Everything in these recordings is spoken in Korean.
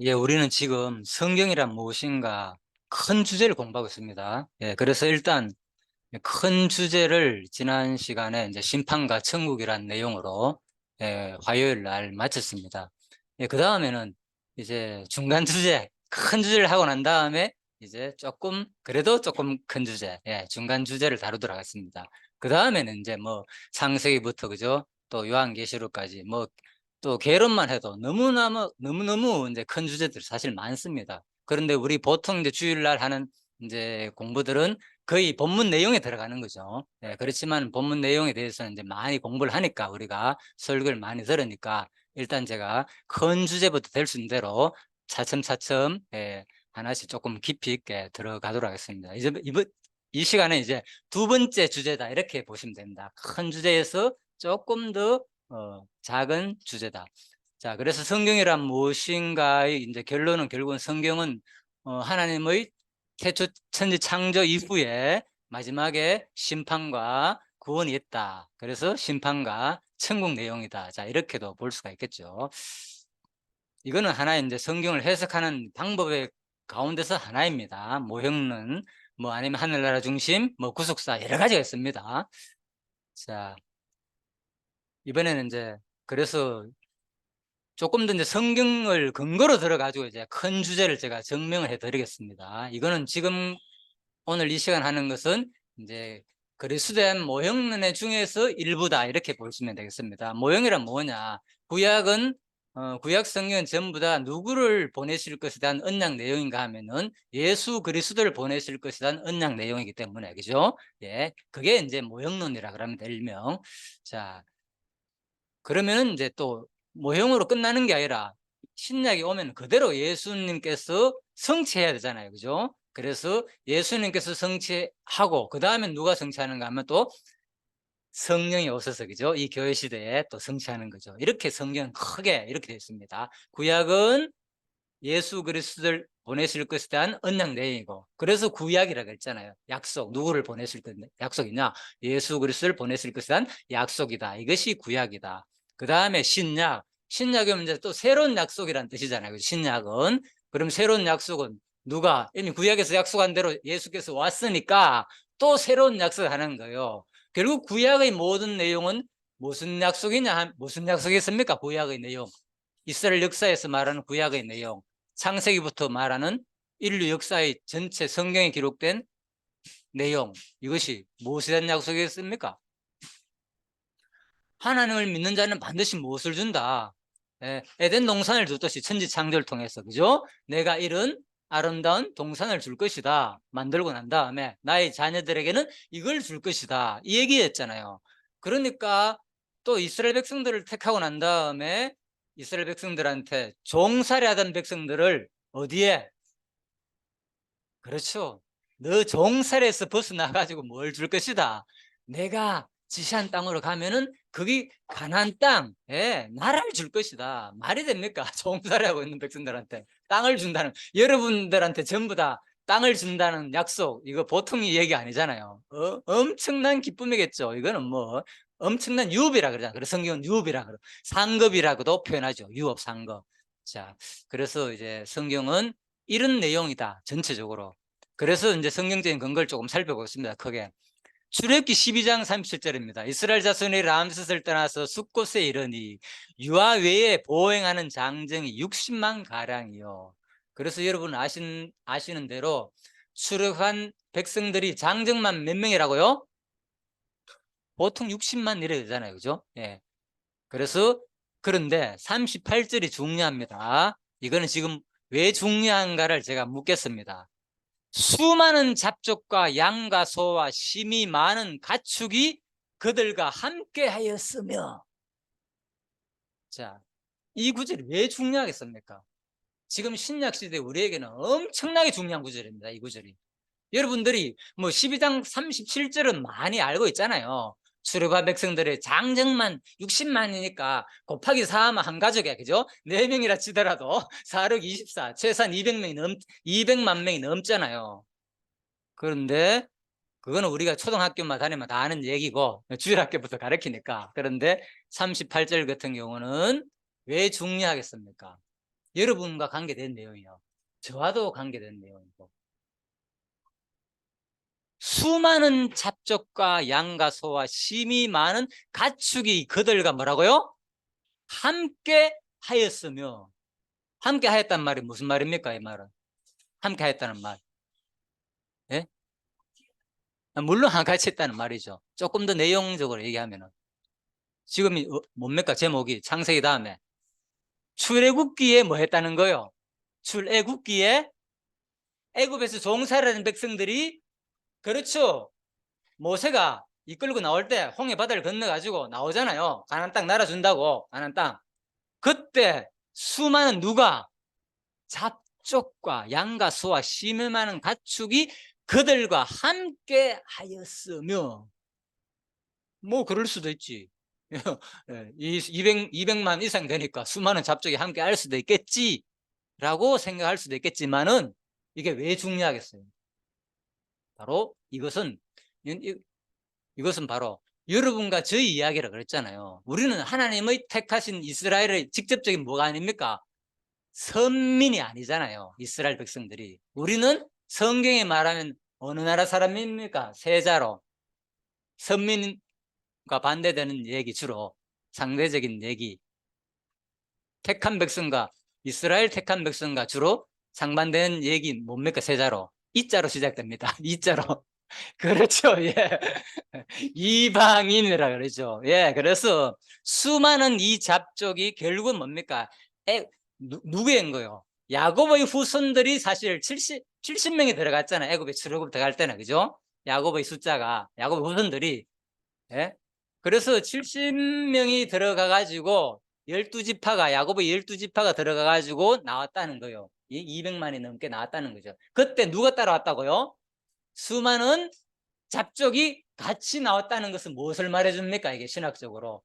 예, 우리는 지금 성경이란 무엇인가 큰 주제를 공부하고 있습니다. 예, 그래서 일단 큰 주제를 지난 시간에 이제 심판과 천국이란 내용으로 화요일 날 마쳤습니다. 예, 그 다음에는 이제 중간 주제, 큰 주제를 하고 난 다음에 이제 조금, 그래도 조금 큰 주제, 중간 주제를 다루도록 하겠습니다. 그 다음에는 이제 뭐 창세기부터 그죠? 또 요한계시록까지 뭐 또 개론만 해도 너무너무 이제 큰 주제들이 사실 많습니다. 그런데 우리 보통 이제 주일날 하는 이제 공부들은 거의 본문 내용에 들어가는 거죠. 그렇지만 본문 내용에 대해서는 이제 많이 공부를 하니까 우리가 설교를 많이 들으니까 일단 제가 큰 주제부터 될 수 있는 대로 차츰차츰 하나씩 조금 깊이 있게 들어가도록 하겠습니다. 이 시간에 이제 두 번째 주제다 이렇게 보시면 됩니다. 큰 주제에서 조금 더 작은 주제다. 자, 그래서 성경이란 무엇인가의 이제 결론은 결국은 성경은 하나님의 태초 천지 창조 이후에 마지막에 심판과 구원이 있다. 그래서 심판과 천국 내용이다. 자, 이렇게도 볼 수가 있겠죠. 이거는 하나의 이제 성경을 해석하는 방법의 가운데서 하나입니다. 모형론, 뭐 아니면 하늘나라 중심, 뭐 구속사 여러 가지가 있습니다. 자, 이번에는 이제 그래서 조금 더 이제 성경을 근거로 들어가지고 이제 큰 주제를 제가 증명을 해드리겠습니다. 이거는 지금 오늘 이 시간 하는 것은 이제 그리스도인 모형론의 중에서 일부다 이렇게 보시면 되겠습니다. 모형이란 뭐냐? 구약은 구약 성경은 전부 다 누구를 보내실 것에 대한 언약 내용인가 하면은 예수 그리스도를 보내실 것에 대한 언약 내용이기 때문에 그죠? 예, 그게 이제 모형론이라 그러면 될 일명. 자, 그러면은 이제 또 모형으로 끝나는 게 아니라 신약이 오면 그대로 예수님께서 성취해야 되잖아요. 그죠? 그래서 예수님께서 성취하고 그 다음에 누가 성취하는가 하면 또 성령이 오셔서 그죠? 이 교회 시대에 또 성취하는 거죠. 이렇게 성경은 크게 이렇게 되어 있습니다. 구약은 예수 그리스도를 보내실 것에 대한 언약 내용이고 그래서 구약이라고 했잖아요. 약속, 누구를 보내실 건데 약속이냐? 예수 그리스도를 보내실 것에 대한 약속이다. 이것이 구약이다. 그 다음에 신약은 이제 또 새로운 약속이란 뜻이잖아요. 신약은. 그럼 새로운 약속은 누가 이미 구약에서 약속한 대로 예수께서 왔으니까 또 새로운 약속을 하는 거예요. 결국 구약의 모든 내용은 무슨 약속이냐? 무슨 약속이었습니까? 구약의 내용. 이스라엘 역사에서 말하는 구약의 내용. 창세기부터 말하는 인류 역사의 전체 성경에 기록된 내용, 이것이 무엇에 대한 약속이었습니까? 하나님을 믿는 자는 반드시 무엇을 준다? 에덴 동산을 줬듯이 천지 창조를 통해서, 그죠? 내가 이런 아름다운 동산을 줄 것이다. 만들고 난 다음에 나의 자녀들에게는 이걸 줄 것이다. 이 얘기였잖아요. 그러니까 또 이스라엘 백성들을 택하고 난 다음에 이스라엘 백성들한테 종살이하던 백성들을 어디에? 그렇죠. 너 종살에서 벗어나가지고 뭘 줄 것이다. 내가 지시한 땅으로 가면은 거기 가나안 땅, 나라를 줄 것이다. 말이 됩니까? 종살이하고 있는 백성들한테 땅을 준다는, 여러분들한테 전부 다 땅을 준다는 약속, 이거 보통 얘기 아니잖아요. 엄청난 기쁨이겠죠. 이거는 뭐 엄청난 유업이라 그러잖아요. 그래서 성경은 유업이라 그러, 상급이라고도 표현하죠. 유업, 상급. 자, 그래서 이제 성경은 이런 내용이다. 전체적으로. 그래서 이제 성경적인 근거를 조금 살펴보겠습니다. 크게. 출애굽기 12장 37절입니다. 이스라엘 자손이 람셋을 떠나서 숫곳에 이르니 유아 외에 보행하는 장정이 60만 가량이요. 그래서 여러분 아시는 대로 출애굽한 백성들이 장정만 몇 명이라고요? 보통 60만 이래 되잖아요. 그죠? 예. 그래서 그런데 38절이 중요합니다. 이거는 지금 왜 중요한가를 제가 묻겠습니다. 수많은 잡족과 양과 소와 심이 많은 가축이 그들과 함께 하였으며, 자, 이 구절이 왜 중요하겠습니까? 지금 신약시대 우리에게는 엄청나게 중요한 구절입니다. 이 구절이. 여러분들이 뭐 12장 37절은 많이 알고 있잖아요. 수르바 백성들의 장정만 60만이니까 곱하기 4하면 한 가족이야. 그죠? 4명이라 치더라도 4력 24, 최소한 200만 명이 넘잖아요. 그런데 그거는 우리가 초등학교만 다니면 다 아는 얘기고 주일학교부터 가르치니까. 그런데 38절 같은 경우는 왜 중요하겠습니까? 여러분과 관계된 내용이요. 저와도 관계된 내용이고. 수많은 잡적과 양과 소와 심이 많은 가축이 그들과 뭐라고요? 함께 하였으며. 함께 하였단 말이 무슨 말입니까? 이 말은 함께 하였다는 말. 예? 물론 같이 했다는 말이죠. 조금 더 내용적으로 얘기하면은 지금 뭡니까? 제목이 창세기 다음에 출애굽기에 뭐 했다는 거요? 출애굽기에 애굽에서 종살이하는 백성들이, 그렇죠, 모세가 이끌고 나올 때 홍해 바다를 건너가지고 나오잖아요. 가나안 땅 날아준다고. 가나안 땅. 그때 수많은 누가 잡족과 양과 소와 심을 많은 가축이 그들과 함께 하였으며. 뭐 그럴 수도 있지. 이 200만 이상 되니까 수많은 잡족이 함께 할 수도 있겠지라고 생각할 수도 있겠지만은 이게 왜 중요하겠어요? 바로 이것은 바로 여러분과 저희 이야기라 그랬잖아요. 우리는 하나님의 택하신 이스라엘의 직접적인 뭐가 아닙니까? 선민이 아니잖아요. 이스라엘 백성들이. 우리는 성경에 말하면 어느 나라 사람입니까? 세자로. 선민과 반대되는 얘기, 주로 상대적인 얘기. 택한 백성과, 이스라엘 택한 백성과 주로 상반되는 얘기 뭡니까? 세자로. 이자로 시작됩니다. 이자로. 그렇죠. 예. 이방인이라 그러죠. 예. 그래서 수많은 이 잡족이 결국은 뭡니까? 누구인 거요? 야곱의 후손들이 사실 70명이 들어갔잖아요. 애굽에 출애굽 들어갈 때는. 그죠? 야곱의 숫자가, 야곱의 후손들이. 예? 그래서 70명이 들어가 가지고 12지파가, 야곱의 12지파가 들어가 가지고 나왔다는 거예요. 200만이 넘게 나왔다는 거죠. 그때 누가 따라왔다고요? 수많은 잡족이 같이 나왔다는 것은 무엇을 말해줍니까? 이게 신학적으로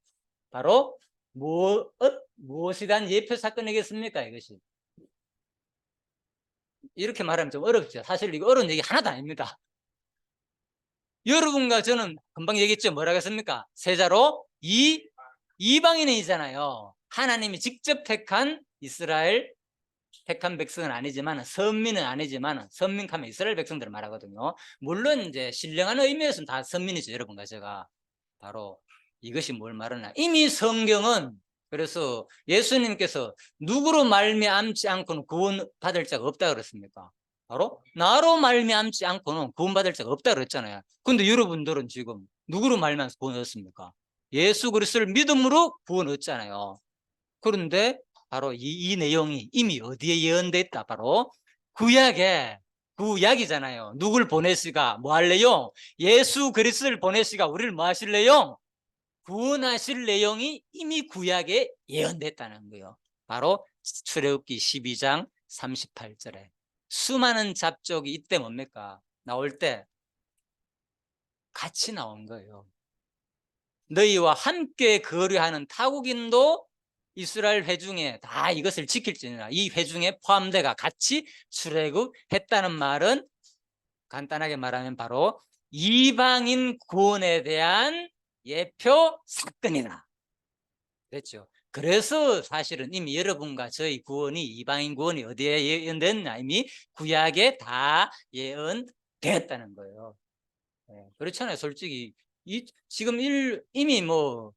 바로 무엇에 대한 예표 사건이겠습니까? 이것이 이렇게 말하면 좀 어렵죠. 사실 이거 어려운 얘기 하나도 아닙니다. 여러분과 저는 금방 얘기했죠. 뭐라고 했습니까? 세자로 이방인이잖아요. 하나님이 직접 택한 이스라엘 택한 백성은 아니지만, 선민은 아니지만, 선민하면 이스라엘 백성들을 말하거든요. 물론 이제 신령한 의미에서는 다 선민이죠. 여러분과 제가. 바로 이것이 뭘 말하나, 이미 성경은, 그래서 예수님께서 누구로 말미암지 않고는 구원 받을 자가 없다 그랬습니까? 바로 나로 말미암지 않고는 구원 받을 자가 없다 그랬잖아요. 근데 여러분들은 지금 누구로 말미암아서 구원 얻습니까? 예수 그리스도를 믿음으로 구원 얻잖아요. 그런데 바로 이 내용이 이미 어디에 예언되어 있다? 바로 구약이잖아요. 누굴 보내시가 뭐 할래요? 예수 그리스도를 보내시가 우리를 뭐 하실래요? 구원하실 내용이 이미 구약에 예언됐다는 거예요. 바로 출애굽기 12장 38절에 수많은 잡족이 이때 뭡니까? 나올 때 같이 나온 거예요. 너희와 함께 거류하는 타국인도 이스라엘 회중에 다 이것을 지킬지니라. 이 회중에 포함돼가 같이 출애굽했다는 말은 간단하게 말하면 바로 이방인 구원에 대한 예표 사건이다. 그렇죠. 그래서 사실은 이미 여러분과 저희 구원이, 이방인 구원이 어디에 예언됐냐? 이미 구약에 다 예언되었다는 거예요. 네, 그렇잖아요. 솔직히 지금 이미 뭐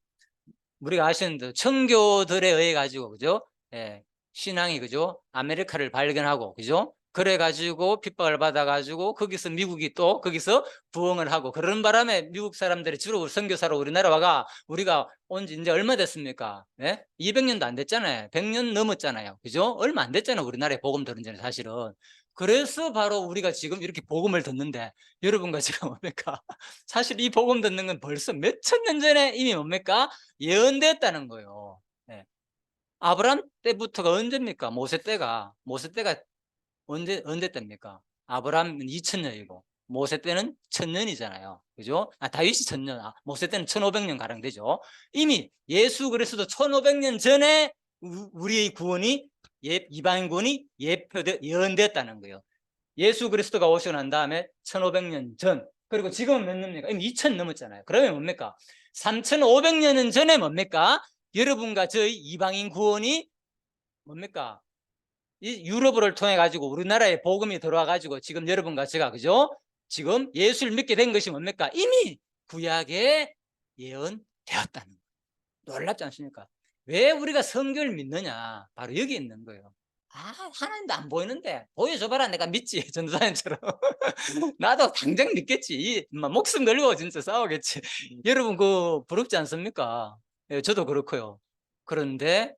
우리가 아시는 대로 청교들에 의해 가지고, 그죠? 예, 신앙이, 그죠? 아메리카를 발견하고, 그죠? 그래 가지고 핍박을 받아 가지고 거기서 미국이 또 거기서 부흥을 하고, 그런 바람에 미국 사람들이 주로 선교사로 우리나라 와가, 우리가 온 지 이제 얼마 됐습니까? 예? 200년도 안 됐잖아요. 100년 넘었잖아요. 그죠? 얼마 안 됐잖아요. 우리나라에 복음 들은 지는 사실은. 그래서 바로 우리가 지금 이렇게 복음을 듣는데, 여러분과 제가 뭡니까? 사실 이 복음 듣는 건 벌써 몇 천 년 전에 이미 뭡니까? 예언됐다는 거예요. 네. 아브라함 때부터가 언제입니까? 모세 때가 언제 때입니까? 아브라함은 2000년이고 모세 때는 1000년이잖아요. 그죠? 다윗이 1000년, 모세 때는 1500년 가량 되죠. 이미 예수 그리스도 1500년 전에 우리의 구원이, 이방인 구원이 예언됐다는 거예요. 예수 그리스도가 오시고 난 다음에 1500년 전, 그리고 지금은 몇 년입니까? 이미 2000 넘었잖아요. 그러면 뭡니까? 3500년 전에 뭡니까? 여러분과 저희 이방인 구원이 뭡니까? 이 유럽을 통해 가지고 우리나라에 복음이 들어와 가지고 지금 여러분과 제가 그죠? 지금 예수를 믿게 된 것이 뭡니까? 이미 구약에 예언되었다는 거예요. 놀랍지 않습니까? 왜 우리가 성경을 믿느냐? 바로 여기 있는 거예요. 아, 하나님도 안 보이는데 보여줘봐라 내가 믿지. 전도사님처럼 나도 당장 믿겠지. 목숨 걸고 진짜 싸우겠지. 여러분 그 부럽지 않습니까? 예, 저도 그렇고요. 그런데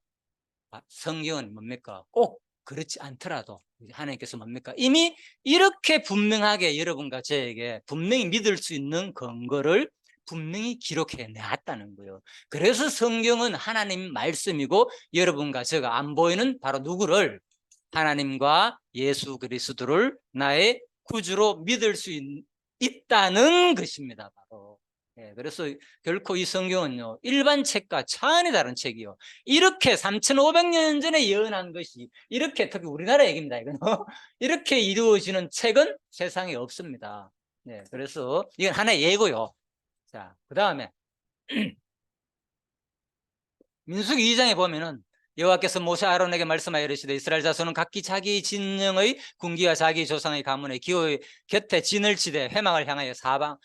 성경은 뭡니까? 꼭 그렇지 않더라도 하나님께서 뭡니까? 이미 이렇게 분명하게 여러분과 저에게 분명히 믿을 수 있는 근거를 분명히 기록해 놨다는 거예요. 그래서 성경은 하나님 말씀이고 여러분과 제가 안 보이는 바로 누구를? 하나님과 예수 그리스도를 나의 구주로 믿을 수 있다는 것입니다. 바로. 예, 그래서 결코 이 성경은요 일반 책과 차원이 다른 책이요. 이렇게 3,500년 전에 예언한 것이 이렇게, 특히 우리나라 얘기입니다. 이건 이렇게 이루어지는 책은 세상에 없습니다. 네, 그래서 이건 하나의 예고요. 자, 그 다음에 민수기 2장에 보면은 여호와께서 모세 아론에게 말씀하여 이르시되 이스라엘 자손은 각기 자기 진영의 군기와 자기 조상의 가문의 기호의 곁에 진을 치되 회막을 향하여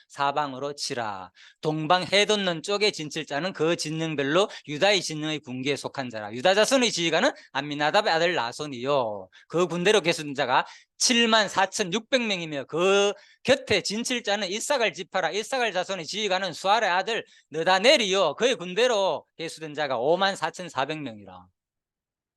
사방으로 치라. 동방 해 돋는 쪽에 진칠 자는 그 진영별로 유다의 진영의 군기에 속한 자라. 유다 자손의 지휘관은 암미나답의 아들 나손이요 그 군대로 계수된 자가 74,600명이며 그 곁에 진칠 자는 이사갈 지파라. 이사갈 자손의 지휘관은 수알의 아들 느다넬이요 그의 군대로 계수된 자가 54,400명이라.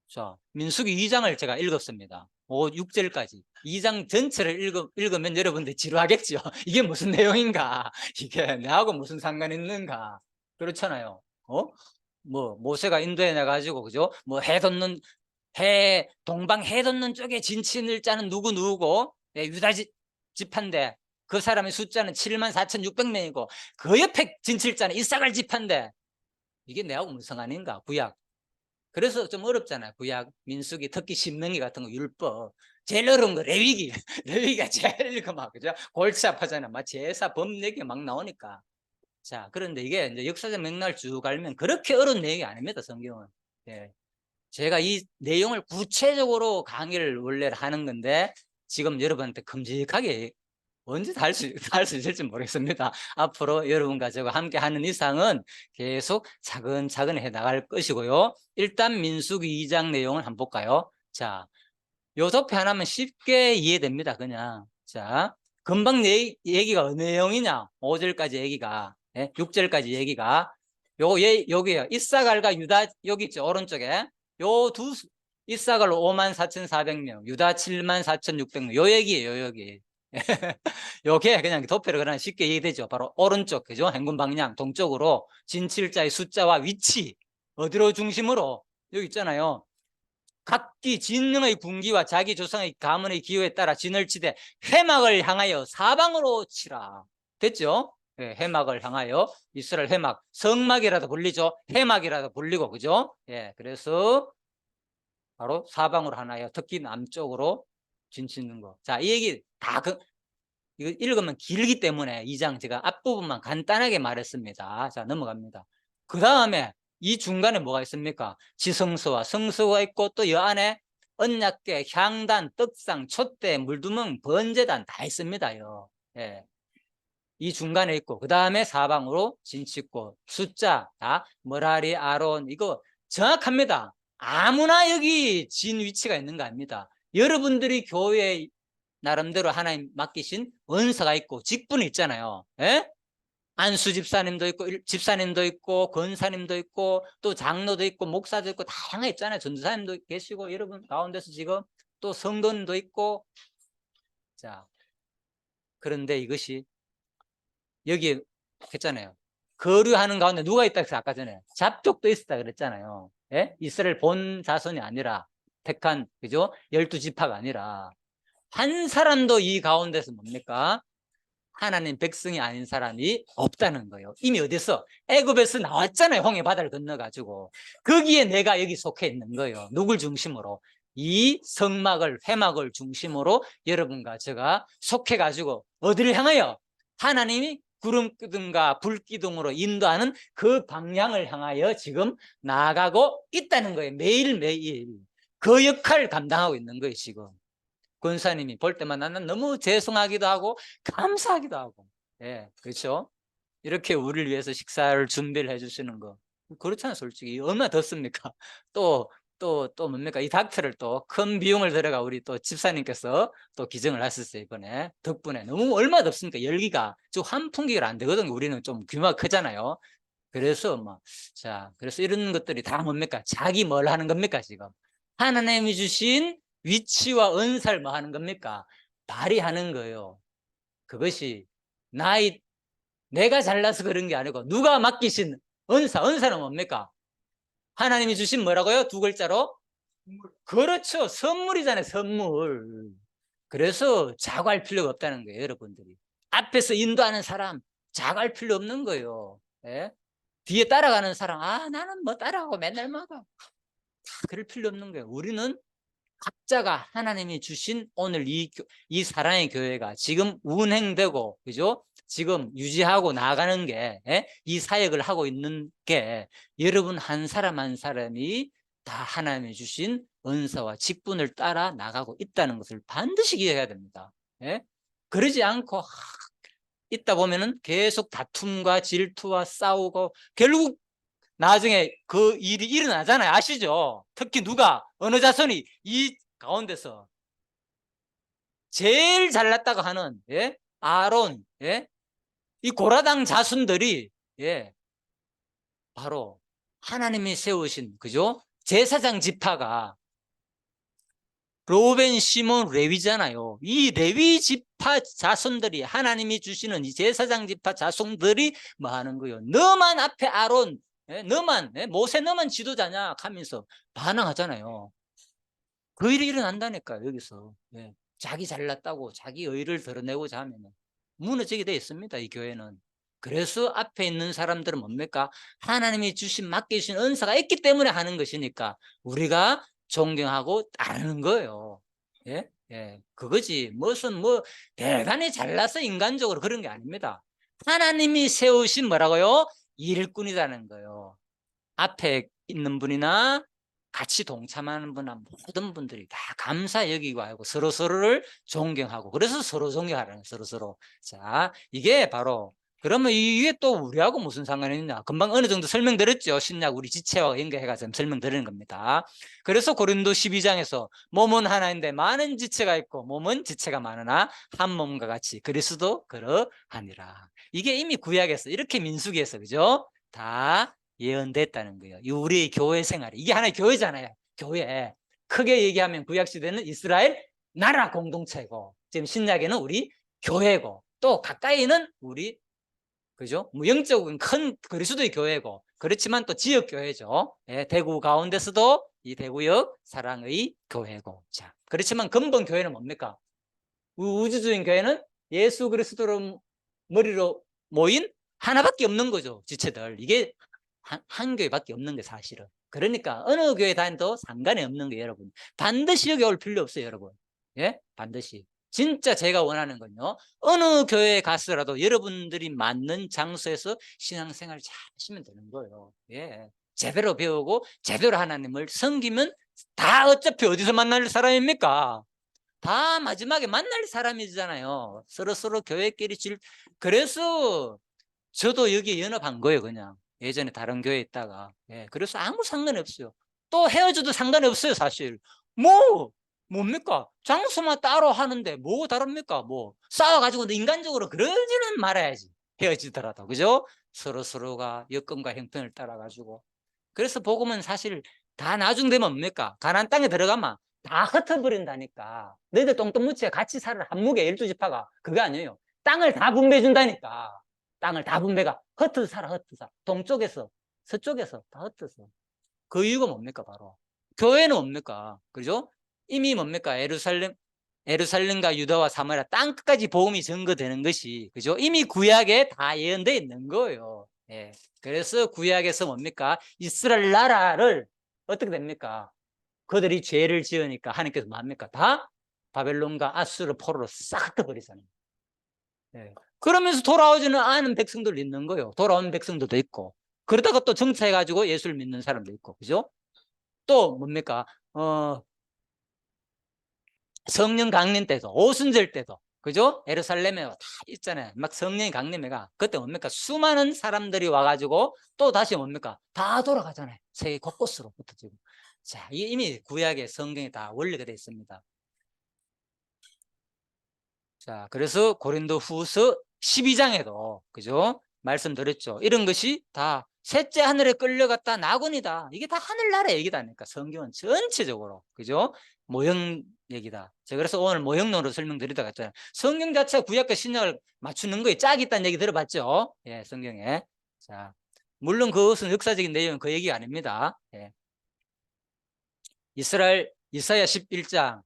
자, 민수기 2장을 제가 읽었습니다. 6절까지 2장 전체를 읽으면 여러분들 지루하겠죠. 이게 무슨 내용인가? 이게 내하고 무슨 상관 있는가? 그렇잖아요. 뭐 모세가 인도에 나가지고 그죠? 뭐 동방 해 돋는 쪽에 진친을 짜는 누구고 유다 지파인데 그 사람의 숫자는 74,600명이고 그 옆에 진칠자는 이사갈 지파인데 이게 내하고 무슨 상관인가? 구약. 그래서 좀 어렵잖아요. 구약, 민수기, 특히 신명기 같은 거 율법. 제일 어려운 거 레위기. 레위기가 제일 막 그죠? 골치 아파잖아요. 막 제사 법례기 막 나오니까. 자, 그런데 이게 이제 역사적 맥락을 쭉 알면 그렇게 어려운 내용이 아닙니다. 성경은. 예. 제가 이 내용을 구체적으로 강의를 원래 하는 건데 지금 여러분한테 큼직하게 언제 다 할 수 있을지 모르겠습니다. 앞으로 여러분과 저와 함께 하는 이상은 계속 차근차근 해 나갈 것이고요. 일단 민수기 2장 내용을 한번 볼까요? 자, 요 도표 하나면 쉽게 이해됩니다. 그냥. 자, 금방 얘기가 어느 내용이냐? 5절까지 얘기가, 6절까지 얘기가 여기요. 이사갈과 유다 여기 있죠. 오른쪽에. 요 이사갈 54,400명, 유다 74,600명. 요 얘기예요. 요 얘기. 요게 그냥 도표로 그냥 쉽게 이해되죠. 바로 오른쪽, 그죠? 행군 방향, 동쪽으로 진칠자의 숫자와 위치, 어디로 중심으로, 여기 있잖아요. 각기 진영의 군기와 자기 조상의 가문의 기호에 따라 진을 치되 회막을 향하여 사방으로 치라. 됐죠? 예, 회막을 향하여 이스라엘 회막, 성막이라도 불리죠. 회막이라도 불리고, 그죠? 예, 그래서 바로 사방으로 하나요. 특히 남쪽으로 진치는 거. 자, 이 얘기 다 이거 읽으면 길기 때문에 2장 제가 앞부분만 간단하게 말했습니다. 자, 넘어갑니다. 그 다음에 이 중간에 뭐가 있습니까? 지성소와 성소가 있고 또 여 안에 언약궤, 향단, 떡상, 촛대, 물두멍, 번제단 다 있습니다요. 예. 이 중간에 있고 그 다음에 사방으로 진치고 숫자 다 머라리, 아론 이거 정확합니다. 아무나 여기 진 위치가 있는 거 아닙니다. 여러분들이 교회에 나름대로 하나님 맡기신 원사가 있고 직분이 있잖아요. 예? 안수 집사님도 있고 집사님도 있고 권사님도 있고 또 장로도 있고 목사도 있고 다양하게 있잖아요. 전도사님도 계시고 여러분 가운데서 지금 또 성도님도 있고. 자, 그런데 이것이 여기 했잖아요. 거류하는 가운데 누가 있다 해서 아까 전에 잡족도 있었다 그랬잖아요. 예? 이스라엘 본 자손이 아니라 택한 그죠? 12지파가 아니라 한 사람도 이 가운데서 뭡니까? 하나님 백성이 아닌 사람이 없다는 거예요. 이미 어디서? 애굽에서 나왔잖아요. 홍해 바다를 건너가지고. 거기에 내가 여기 속해 있는 거예요. 누굴 중심으로? 이 성막을, 회막을 중심으로 여러분과 제가 속해가지고 어디를 향하여? 하나님이 구름기둥과 불기둥으로 인도하는 그 방향을 향하여 지금 나아가고 있다는 거예요. 매일매일. 그 역할을 감당하고 있는 거예요, 지금. 권사님이 볼 때마다 나는 너무 죄송하기도 하고 감사하기도 하고. 예, 그렇죠? 이렇게 우리를 위해서 식사를 준비를 해주시는 거. 그렇잖아요, 솔직히. 얼마나 덥습니까? 또 뭡니까? 이 닥터를 또 큰 비용을 들어가 우리 또 집사님께서 또 기증을 하셨어요, 이번에. 덕분에. 너무 얼마나 덥습니까? 열기가. 저 환풍기가 안 되거든요. 우리는 좀 규모가 크잖아요. 그래서 그래서 이런 것들이 다 뭡니까? 자기 뭘 하는 겁니까, 지금? 하나님이 주신 위치와 은사를 뭐 하는 겁니까? 발휘하는 거예요. 그것이 나의 내가 잘나서 그런 게 아니고 누가 맡기신 은사는 뭡니까? 하나님이 주신 뭐라고요? 두 글자로? 그렇죠. 선물이잖아요, 선물. 그래서 자고할 필요가 없다는 거예요, 여러분들이. 앞에서 인도하는 사람 자고할 필요 없는 거예요. 예? 뒤에 따라가는 사람, 나는 뭐 따라가고 맨날 먹어. 그럴 필요 없는 거예요. 우리는 각자가 하나님이 주신 오늘 이 사랑의 교회가 지금 운행되고, 그죠? 지금 유지하고 나가는 게, 이 사역을 하고 있는 게 여러분 한 사람 한 사람이 다 하나님이 주신 은사와 직분을 따라 나가고 있다는 것을 반드시 기억해야 됩니다. 예? 그러지 않고 있다 보면은 계속 다툼과 질투와 싸우고 결국 나중에 그 일이 일어나잖아요. 아시죠? 특히 누가 어느 자손이 이 가운데서 제일 잘났다고 하는 아론, 이 고라당 자손들이 바로 하나님이 세우신, 그죠? 제사장 지파가 로벤, 시몬, 레위잖아요. 이 레위 지파 자손들이 하나님이 주시는 이 제사장 지파 자손들이 뭐 하는 거예요? 너만 앞에 아론, 너만 모세 너만 지도자냐 하면서 반항하잖아요. 그 일이 일어난다니까요, 여기서. 자기 잘났다고 자기 의의를 드러내고자 하면 무너지게 돼 있습니다, 이 교회는. 그래서 앞에 있는 사람들은 뭡니까? 하나님이 맡기신 은사가 있기 때문에 하는 것이니까 우리가 존경하고 따르는 거예요. 그거지. 무슨 대단히 잘나서 인간적으로 그런 게 아닙니다. 하나님이 세우신 뭐라고요? 일꾼이라는 거예요. 앞에 있는 분이나 같이 동참하는 분이나 모든 분들이 다 감사 여기고 하고 서로서로를 존경하고, 그래서 서로 존경하라는 거예요, 서로서로. 자, 이게 바로, 그러면 이게 또 우리하고 무슨 상관이 있냐? 금방 어느 정도 설명드렸죠. 신약 우리 지체와 연계해가지고 설명드리는 겁니다. 그래서 고린도 12장에서 몸은 하나인데 많은 지체가 있고 몸은 지체가 많으나 한 몸과 같이 그리스도 그러하니라. 이게 이미 구약에서 이렇게 민수기에서, 그죠? 다 예언됐다는 거예요. 우리의 교회 생활이 이게 하나의 교회잖아요. 교회. 크게 얘기하면 구약시대는 이스라엘 나라 공동체고, 지금 신약에는 우리 교회고, 또 가까이는 우리, 그죠? 영적인 큰 그리스도의 교회고, 그렇지만 또 지역 교회죠. 대구 가운데서도 이 대구역 사랑의 교회고. 자, 그렇지만 근본 교회는 뭡니까? 우주적인 교회는 예수 그리스도를 머리로 모인 하나밖에 없는 거죠, 지체들. 이게 한 교회밖에 없는 게 사실은. 그러니까 어느 교회 다녀도 상관이 없는 거예요, 여러분. 반드시 여기 올 필요 없어요, 여러분. 반드시. 진짜 제가 원하는 건요, 어느 교회에 가서라도 여러분들이 맞는 장소에서 신앙생활 잘 하시면 되는 거예요. 제대로 배우고 제대로 하나님을 섬기면 다 어차피 어디서 만날 사람입니까? 다 마지막에 만날 사람이잖아요. 서로 교회끼리 그래서 저도 여기에 연합한 거예요, 그냥. 예전에 다른 교회에 있다가. 그래서 아무 상관이 없어요. 또 헤어져도 상관이 없어요, 사실. 뭡니까? 장소만 따로 하는데 뭐 다릅니까? 싸워가지고 인간적으로 그러지는 말아야지. 헤어지더라도, 그죠? 서로가 여건과 형편을 따라가지고. 그래서 복음은 사실 다 나중 되면 뭡니까? 가나안 땅에 들어가면 다 흩어버린다니까. 너희들 똥똥 묻혀 같이 살아. 한묵에 12지파가. 그게 아니에요. 땅을 다 분배해 준다니까. 땅을 다 분배가 흩어서 살아, 흩어서. 동쪽에서 서쪽에서 다 흩어서. 그 이유가 뭡니까? 바로 교회는 뭡니까? 그죠? 이미 뭡니까? 에루살렘과 유다와 사마리아 땅 끝까지 복음이 전거되는 것이, 그죠? 이미 구약에 다 예언되어 있는 거예요. 그래서 구약에서 뭡니까? 이스라엘 나라를 어떻게 됩니까? 그들이 죄를 지으니까 하나님께서 뭡니까? 다 바벨론과 아수르 포로로 싹 흩어버리잖아요. 그러면서 돌아오지는 않은 백성들 있는 거예요. 돌아온 백성들도 있고, 그러다가 또 정차해가지고 예수를 믿는 사람도 있고, 그죠? 또 뭡니까? 성령 강림 때도, 오순절 때도, 그죠? 예루살렘에 다 있잖아요. 막 성령이 강림해가. 그때 뭡니까? 수많은 사람들이 와가지고 또 다시 뭡니까? 다 돌아가잖아요. 세계 곳곳으로 흩어지고. 자, 이게 이미 구약의 성경에 다 원리가 되어 있습니다. 자, 그래서 고린도 후서 12장에도, 그죠? 말씀드렸죠. 이런 것이 다 셋째 하늘에 끌려갔다 나군이다. 이게 다 하늘나라 얘기다. 그러니까 성경은 전체적으로, 그죠? 모형 얘기다. 제가 그래서 오늘 모형론으로 설명드리다가 했잖아요. 성경 자체가 구약과 신약을 맞추는 거에 짝이 있다는 얘기 들어봤죠? 예, 성경에. 자, 물론 그것은 역사적인 내용은 그 얘기가 아닙니다. 예. 이사야 11장.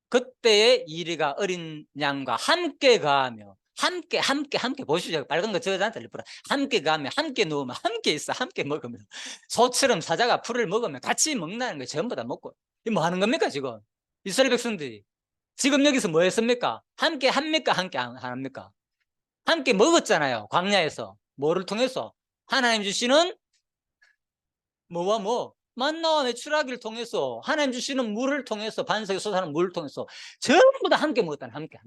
그때의 이리가 어린 양과 함께 가하며 함께 보시죠. 빨간 거 적어놨다 일부러. 함께 가하며 함께 누우며 함께 있어 함께 먹으며 소처럼 사자가 풀을 먹으면 같이 먹나는 거 전부 다 먹고. 이 뭐 하는 겁니까 지금? 이스라엘 백성들이 지금 여기서 뭐 했습니까? 함께 합니까? 함께 안 합니까? 함께 먹었잖아요. 광야에서. 뭐를 통해서? 하나님 주시는 뭐와 뭐? 만나와 메추라기를 통해서, 하나님 주시는 물을 통해서, 반석에 솟아나는 물을 통해서 전부 다 함께 먹었다는, 함께.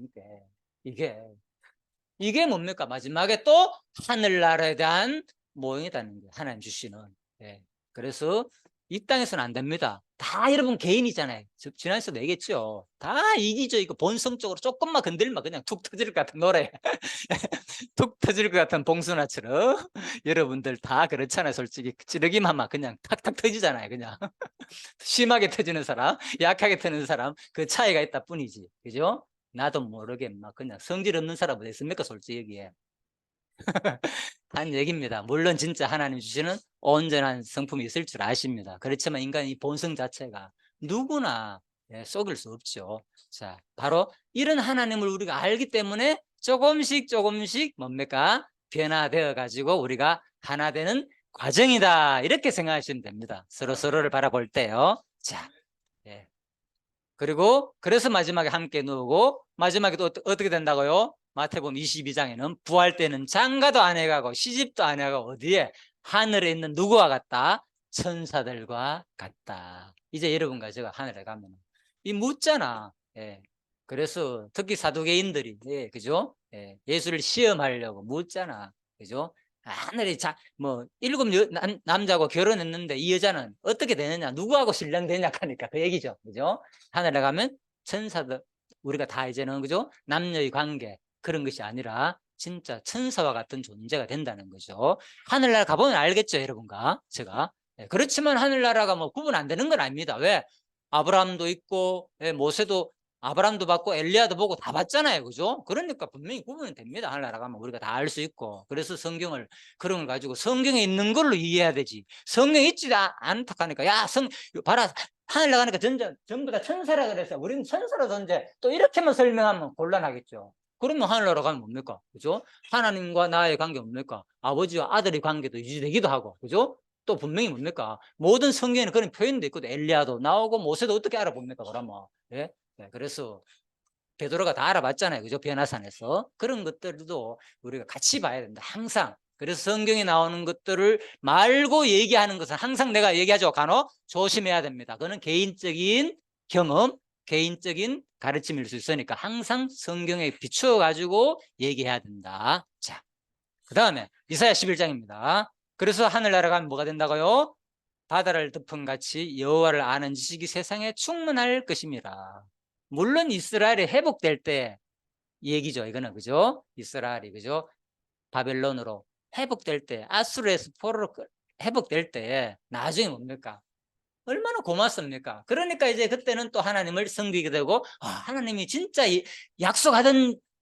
이게 뭡니까? 마지막에 또 하늘나라에 대한 모형이라는 거예요. 하나님 주시는. 예. 그래서 이 땅에서는 안 됩니다. 다 여러분 개인이잖아요. 지난 시간에도 얘기했죠. 다 이기죠. 이거 본성적으로 조금만 건들면 그냥 툭 터질 것 같은 노래. 툭 터질 것 같은 봉순아처럼. 여러분들 다 그렇잖아요. 솔직히 찌르기만 하면 그냥 탁탁 터지잖아요. 그냥 심하게 터지는 사람, 약하게 터지는 사람, 그 차이가 있다 뿐이지. 그죠? 나도 모르게 막 그냥 성질 없는 사람 어디 있습니까? 솔직히 여기에. 한 얘기입니다. 물론 진짜 하나님 주시는 온전한 성품이 있을 줄 아십니다. 그렇지만 인간의 본성 자체가 누구나 속일 수 없죠. 자, 바로 이런 하나님을 우리가 알기 때문에 조금씩 뭡니까? 변화되어 가지고 우리가 하나 되는 과정이다. 이렇게 생각하시면 됩니다. 서로를 바라볼 때요. 자, 예. 그리고 그래서 마지막에 함께 누우고 마지막에 또 어떻게 된다고요? 마태복음 22장에는 부활 때는 장가도 안 해가고 시집도 안 해가고 어디에? 하늘에 있는 누구와 같다? 천사들과 같다. 이제 여러분과 제가 하늘에 가면 이 묻잖아. 예. 그래서 특히 사두개인들이 그죠? 예수를 시험하려고 묻잖아. 그죠? 하늘에 일곱 남자하고 결혼했는데 이 여자는 어떻게 되느냐? 누구하고 신랑 되냐 하니까 그 얘기죠. 그죠? 하늘에 가면 천사들 우리가 다 이제는 그죠? 남녀의 관계 그런 것이 아니라 진짜 천사와 같은 존재가 된다는 거죠. 하늘나라 가보면 알겠죠, 여러분과 제가. 그렇지만 하늘나라가 뭐 구분 안 되는 건 아닙니다. 왜? 아브라함도 있고 모세도 아브라함도 봤고 엘리야도 보고 다 봤잖아요. 그죠? 그러니까 분명히 구분이 됩니다. 하늘나라 가면 우리가 다 알 수 있고. 그래서 성경을 그런 걸 가지고 성경에 있는 걸로 이해해야 되지. 성경에 있지 않다 하니까 야, 봐라. 하늘 나가니까 전부 다 천사라 그래서 우리는 천사로 존재. 또 이렇게만 설명하면 곤란하겠죠. 그러면 하늘나라 가면 뭡니까? 그죠? 하나님과 나의 관계 뭡니까? 아버지와 아들의 관계도 유지되기도 하고. 그죠? 또 분명히 뭡니까? 모든 성경에는 그런 표현도 있거든. 엘리야도 나오고 모세도 어떻게 알아봅니까? 그러면. 예? 그래서 베드로가 다 알아봤잖아요. 그죠? 변화산에서. 그런 것들도 우리가 같이 봐야 된다. 항상. 그래서 성경에 나오는 것들을 말고 얘기하는 것은 항상 내가 얘기하죠. 간혹 조심해야 됩니다. 그거는 개인적인 경험, 개인적인 가르침일 수 있으니까 항상 성경에 비추어 가지고 얘기해야 된다. 자, 그 다음에 이사야 11장입니다. 그래서 하늘나라 가면 뭐가 된다고요? 바다를 덮은 같이 여호와를 아는 지식이 세상에 충만할 것입니다. 물론 이스라엘이 회복될 때 얘기죠. 이거는 그죠? 이스라엘이 그죠? 바벨론으로 회복될 때 아수르에서 포로로 회복될 때 나중에 뭡니까? 얼마나 고맙습니까? 그러니까 이제 그때는 또 하나님을 섬기게 되고 하나님이 진짜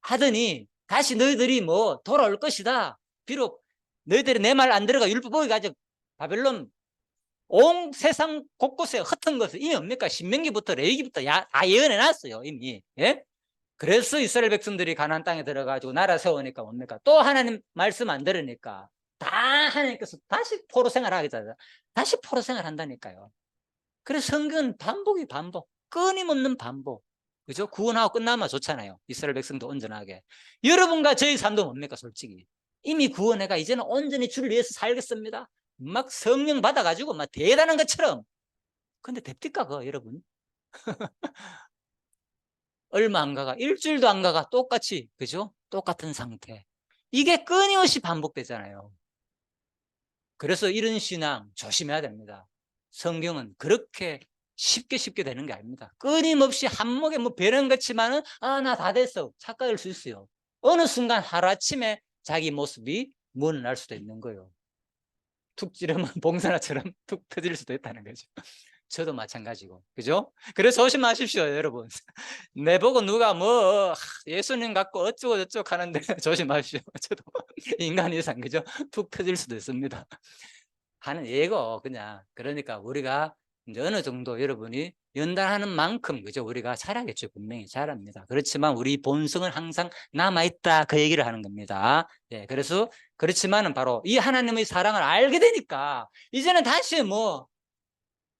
하더니 다시 너희들이 뭐 돌아올 것이다. 비록 너희들이 내 말 안 들어가 율법 어기가지고 바벨론 온 세상 곳곳에 흩은 것을 이미 뭡니까? 신명기부터 레위기부터 다 예언해 놨어요. 이미. 예? 그래서 이스라엘 백성들이 가나안 땅에 들어가지고 나라 세우니까 뭡니까? 또 하나님 말씀 안 들으니까 다 하나님께서 다시 포로 생활하게 되잖아요. 다시 포로 생활한다니까요. 그래서 성경은 반복. 끊임없는 반복. 그죠? 구원하고 끝나면 좋잖아요. 이스라엘 백성도 온전하게. 여러분과 저희 삶도 뭡니까? 솔직히. 이미 구원해가 이제는 온전히 주를 위해서 살겠습니다. 막 성령 받아가지고 막 대단한 것처럼 근데 됩니까, 그거, 여러분? 얼마 안 가가, 일주일도 안 가가 똑같이, 그죠? 똑같은 상태. 이게 끊임없이 반복되잖아요. 그래서 이런 신앙 조심해야 됩니다. 성경은 그렇게 쉽게 되는 게 아닙니다. 끊임없이 한목에 뭐 배는 것지만은, 나 다 됐어. 착각할 수 있어요. 어느 순간 하루아침에 자기 모습이 무너날 수도 있는 거예요. 툭 찌르면 봉선화처럼 툭 터질 수도 있다는 거죠. 저도 마찬가지고, 그죠? 그래서 조심하십시오, 여러분. 내보고 누가 뭐 예수님 갖고 어쩌고 저쩌고 하는데 조심하십시오. 저도 인간 이상, 그죠? 툭 터질 수도 있습니다. 하는 예고, 그냥. 그러니까 우리가 이제 어느 정도 여러분이 연단하는 만큼, 그죠? 우리가 잘하겠죠. 분명히 잘합니다. 그렇지만 우리 본성은 항상 남아있다. 그 얘기를 하는 겁니다. 예, 그래서 그렇지만은 바로 이 하나님의 사랑을 알게 되니까 이제는 다시 뭐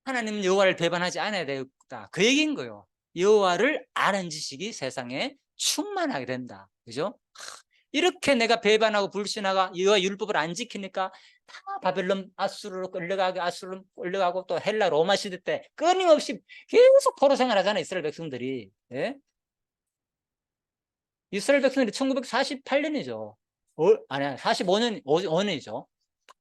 하나님 여호와를 배반하지 않아야 되겠다. 그 얘기인 거예요. 여호와를 아는 지식이 세상에 충만하게 된다. 그죠? 이렇게 내가 배반하고 불신하고 여호와 율법을 안 지키니까 다 바벨론 아수르로 끌려가고 아수르로 끌려가고 또 헬라 로마 시대 때 끊임없이 계속 포로 생활하잖아요. 이스라엘 백성들이. 예? 이스라엘 백성들이 1948년이죠. 아니야, 45년, 5년이죠.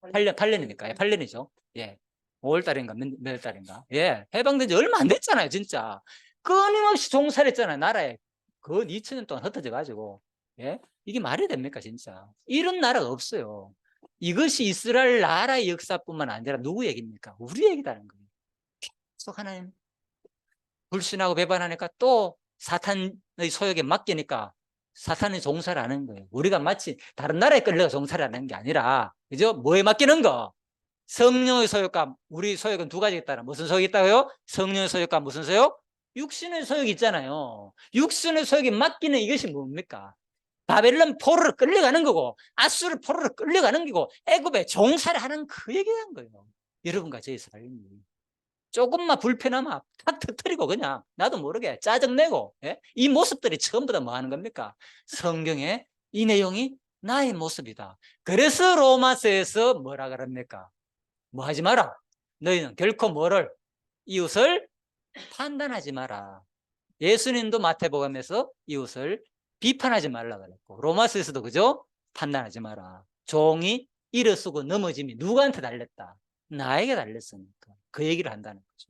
8년이니까, 8년이죠. 예. 5월 달인가, 몇 달인가. 예. 해방된 지 얼마 안 됐잖아요, 진짜. 끊임없이 종살했잖아요, 나라에. 그 2000년 동안 흩어져 가지고. 예. 이게 말이 됩니까, 진짜. 이런 나라가 없어요. 이것이 이스라엘 나라의 역사뿐만 아니라 누구 얘기입니까? 우리 얘기다는 거예요. 계속 하나님 불신하고 배반하니까 또 사탄의 소욕에 맡기니까 사탄의 종살을 하는 거예요. 우리가 마치 다른 나라에 끌려가 종살을 하는 게 아니라, 그죠? 뭐에 맡기는 거? 성령의 소욕과 우리 소욕은 두 가지 있다라. 무슨 소욕이 있다고요? 성령의 소욕과 무슨 소욕? 육신의 소욕이 있잖아요. 육신의 소욕에 맡기는 이것이 뭡니까? 바벨론 포로로 끌려가는 거고, 아수르 포로로 끌려가는 거고, 애굽에 종살을 하는 그 얘기한 거예요. 여러분과 제 삶이. 조금만 불편하면 탁 터뜨리고 그냥 나도 모르게 짜증내고, 예? 이 모습들이 처음부터 뭐 하는 겁니까? 성경에 이 내용이 나의 모습이다. 그래서 로마서에서 뭐라 그럽니까? 뭐 하지 마라. 너희는 결코 뭐를? 이웃을 판단하지 마라. 예수님도 마태복음에서 이웃을 비판하지 말라 그랬고, 로마서에서도 그죠? 판단하지 마라. 종이 일어서고 넘어짐이 누구한테 달렸다? 나에게 달렸으니까. 그 얘기를 한다는 거죠.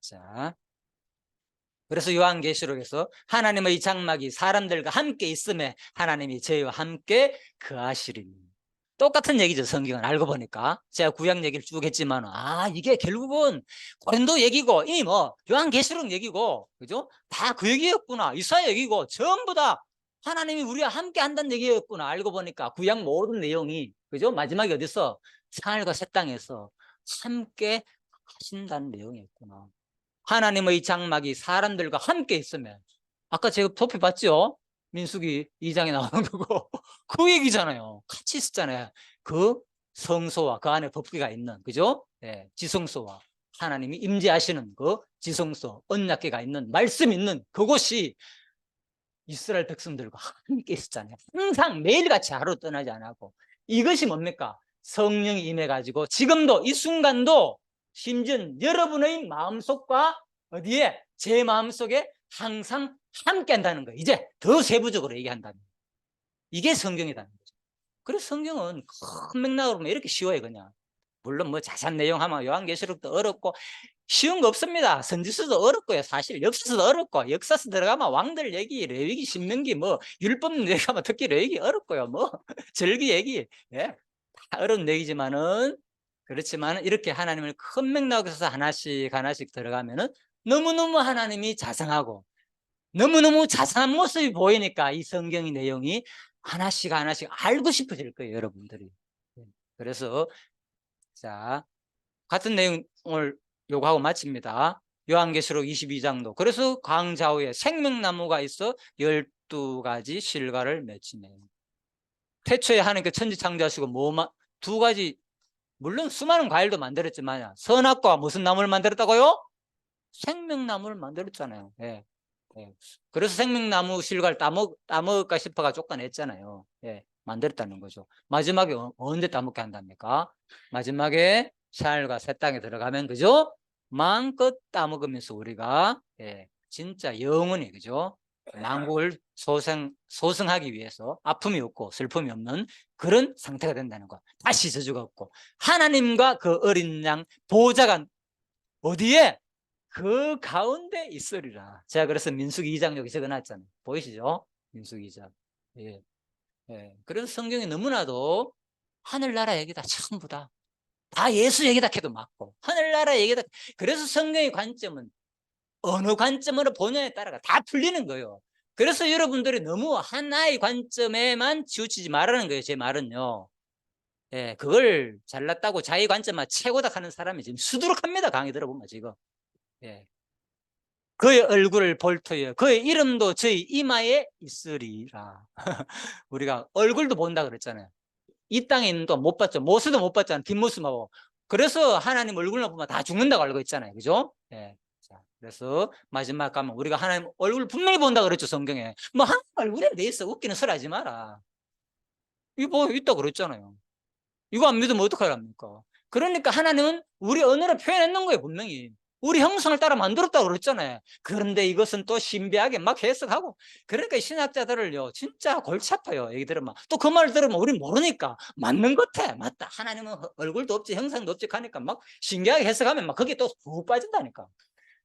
자, 그래서 요한계시록에서 하나님의 장막이 사람들과 함께 있음에 하나님이 저희와 함께 거하시리니. 똑같은 얘기죠. 성경은 알고 보니까. 제가 구약 얘기를 쭉 했지만, 이게 결국은 고린도 얘기고 이 뭐 요한계시록 얘기고, 그죠? 다 그 얘기였구나. 이사야 얘기고 전부 다 하나님이 우리와 함께 한다는 얘기였구나. 알고 보니까 구약 모든 내용이, 그죠? 마지막에 어디서? 하늘과 새 땅에서 함께 하신다는 내용이었구나. 하나님의 장막이 사람들과 함께 있으면, 아까 제가 도표 봤죠? 민수기 2장에 나오는 거고 그 얘기잖아요. 같이 있었잖아요. 그 성소와 그 안에 법궤가 있는, 그죠? 예, 지성소와 하나님이 임재하시는 그 지성소, 언약궤가 있는, 말씀 있는 그곳이 이스라엘 백성들과 함께 있었잖아요. 항상 매일같이 하루 떠나지 않고. 이것이 뭡니까? 성령이 임해가지고 지금도 이 순간도 심지어 여러분의 마음속과 어디에? 제 마음속에 항상 함께 한다는 거예요. 이제 더 세부적으로 얘기한다는 거예요. 이게 성경이라는 거죠. 그래서 성경은 큰 맥락으로 보면 이렇게 쉬워요, 그냥. 물론 뭐 자세한 내용 하면 요한계시록도 어렵고 쉬운 거 없습니다. 선지서도 어렵고요. 사실 역사서도 어렵고, 역사서 들어가면 왕들 얘기, 레위기, 신명기, 뭐 율법 얘기하면 특히 레위기 어렵고요. 뭐 절기 얘기, 예, 다 어려운 얘기지만은, 그렇지만 이렇게 하나님을 큰 맥락에서 하나씩 하나씩 들어가면은 너무너무 하나님이 자상하고 너무너무 자상한 모습이 보이니까 이 성경의 내용이 하나씩 하나씩 알고 싶어질 거예요, 여러분들이. 그래서 자, 같은 내용을 요구하고 마칩니다. 요한계시록 22장도. 그래서 광좌우에 생명나무가 있어 12가지 실과를 맺히네. 태초에 하나님께 천지 창조하시고 두 가지, 물론 수많은 과일도 만들었지만 선악과 무슨 나무를 만들었다고요? 생명나무를 만들었잖아요. 예. 예. 그래서 생명나무 실과를 따먹을까 싶어가 쫓아냈잖아요. 예. 만들었다는 거죠. 마지막에 언제 따먹게 한답니까? 마지막에 샤알과 새 땅에 들어가면, 그죠? 마음껏 따먹으면서 우리가 진짜 영원히 그죠? 만국을 소생하기 위해서 아픔이 없고 슬픔이 없는 그런 상태가 된다는 거. 다시 저주가 없고 하나님과 그 어린 양 보호자가 어디에? 그 가운데 있으리라. 제가 그래서 민수기 2장 여기 적어놨잖아요. 보이시죠? 민수기 2장. 예. 예. 그래서 성경이 너무나도 하늘나라 얘기다 전부 다 예수 얘기다 해도 맞고 하늘나라 얘기다. 그래서 성경의 관점은 어느 관점으로 보냐에 따라가 다 풀리는 거예요. 그래서 여러분들이 너무 하나의 관점에만 치우치지 말라는 거예요. 제 말은요. 예, 그걸 잘났다고 자기 관점만 최고다 하는 사람이 지금 수두룩합니다. 강의 들어보면 지금. 예. 그의 얼굴을 볼 터에 그의 이름도 저희 이마에 있으리라. 우리가 얼굴도 본다 그랬잖아요. 이 땅에 있는 동안 못 봤죠. 모습도 못 봤잖아요. 뒷모습하고. 그래서 하나님 얼굴만 보면 다 죽는다고 알고 있잖아요. 그죠? 예. 자, 그래서 마지막 가면 우리가 하나님 얼굴 분명히 본다 그랬죠. 성경에. 뭐 하나님 얼굴에 대해서 웃기는 소리 하지 마라. 이거 뭐 있다 그랬잖아요. 이거 안 믿으면 어떡하랍니까? 그러니까 하나님은 우리 언어로 표현했는 거예요. 분명히. 우리 형상을 따라 만들었다고 그랬잖아요. 그런데 이것은 또 신비하게 막 해석하고. 그러니까 신학자들을요 진짜 골치 아파요. 얘기 들으면 또 그 말 들으면 우린 모르니까 맞는 것 같아. 맞다. 하나님은 얼굴도 없지 형상도 없지 하니까 막 신기하게 해석하면 막 거기에 또 푹 빠진다니까.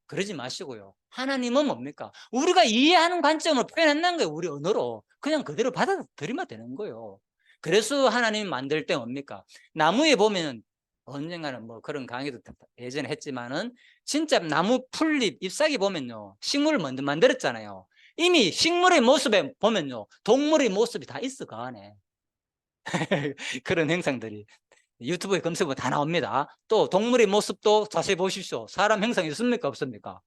그러지 마시고요. 하나님은 뭡니까? 우리가 이해하는 관점으로 표현한다는 거예요. 우리 언어로. 그냥 그대로 받아들이면 되는 거예요. 그래서 하나님이 만들 때 뭡니까? 나무에 보면 언젠가는 뭐 그런 강의도 예전에 했지만은 진짜 나무 풀잎, 잎사귀 보면요. 식물을 먼저 만들었잖아요. 이미 식물의 모습에 보면요. 동물의 모습이 다 있어, 그 안에. 그런 행상들이. 유튜브에 검색하면 다 나옵니다. 또 동물의 모습도 자세히 보십시오. 사람 형상이 있습니까? 없습니까?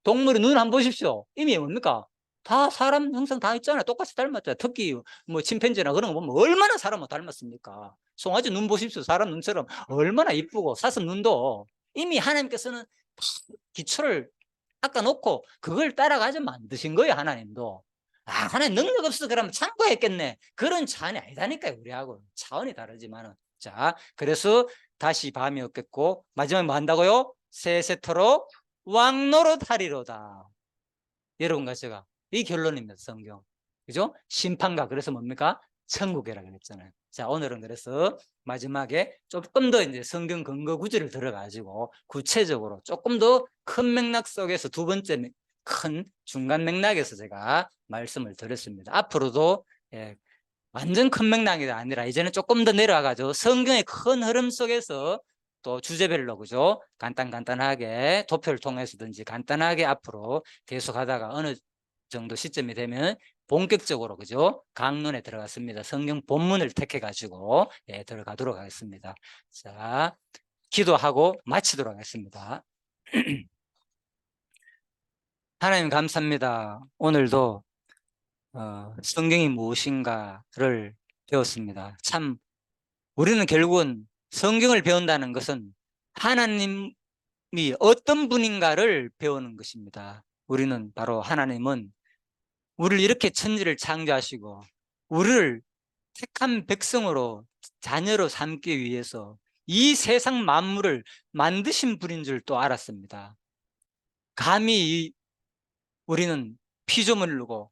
동물의 눈 한번 보십시오. 이미 뭡니까? 다 사람 형상 다 있잖아요. 똑같이 닮았잖아요. 특히 뭐 침팬지나 그런 거 보면 얼마나 사람하고 닮았습니까? 송아지 눈 보십시오. 사람 눈처럼 얼마나 이쁘고 사슴 눈도 이미 하나님께서는 기초를 닦아놓고 그걸 따라가져 만드신 거예요. 하나님도. 아, 하나님 능력 없어서 그러면 참고했겠네. 그런 차원이 아니다니까요. 우리하고 차원이 다르지만은. 자, 그래서 다시 밤이 없겠고 마지막에 뭐 한다고요? 세세토록 왕노릇하리로다. 여러분과 제가 이 결론입니다. 성경. 그죠? 심판가. 그래서 뭡니까? 천국이라고 했잖아요. 자, 오늘은 그래서 마지막에 조금 더 이제 성경 근거 구절을 들어가지고 구체적으로 조금 더 큰 맥락 속에서 두 번째 큰 중간 맥락에서 제가 말씀을 드렸습니다. 앞으로도 완전 큰 맥락이 아니라 이제는 조금 더 내려와가지고 성경의 큰 흐름 속에서 또 주제별로 그죠? 간단하게 도표를 통해서든지 간단하게 앞으로 계속하다가 어느 정도 시점이 되면 본격적으로 그죠? 강론에 들어갔습니다. 성경 본문을 택해 가지고 들어가도록 하겠습니다. 자, 기도하고 마치도록 하겠습니다. 하나님 감사합니다. 오늘도 성경이 무엇인가를 배웠습니다. 참 우리는 결국은 성경을 배운다는 것은 하나님이 어떤 분인가를 배우는 것입니다. 우리는 바로 하나님은 우리를 이렇게 천지를 창조하시고 우리를 택한 백성으로 자녀로 삼기 위해서 이 세상 만물을 만드신 분인 줄 또 알았습니다. 감히 우리는 피조물이고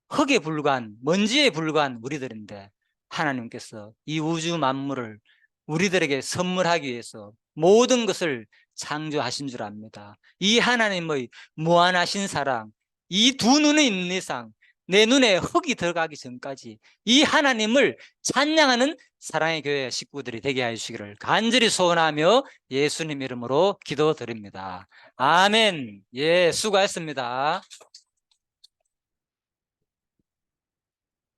흙에 불과한 먼지에 불과한 우리들인데 하나님께서 이 우주 만물을 우리들에게 선물하기 위해서 모든 것을 창조하신 줄 압니다. 이 하나님의 무한하신 사랑, 이 두 눈에 있는 이상 내 눈에 흙이 들어가기 전까지 이 하나님을 찬양하는 사랑의 교회 식구들이 되게 해주시기를 간절히 소원하며 예수님 이름으로 기도드립니다. 아멘. 예, 수고하셨습니다.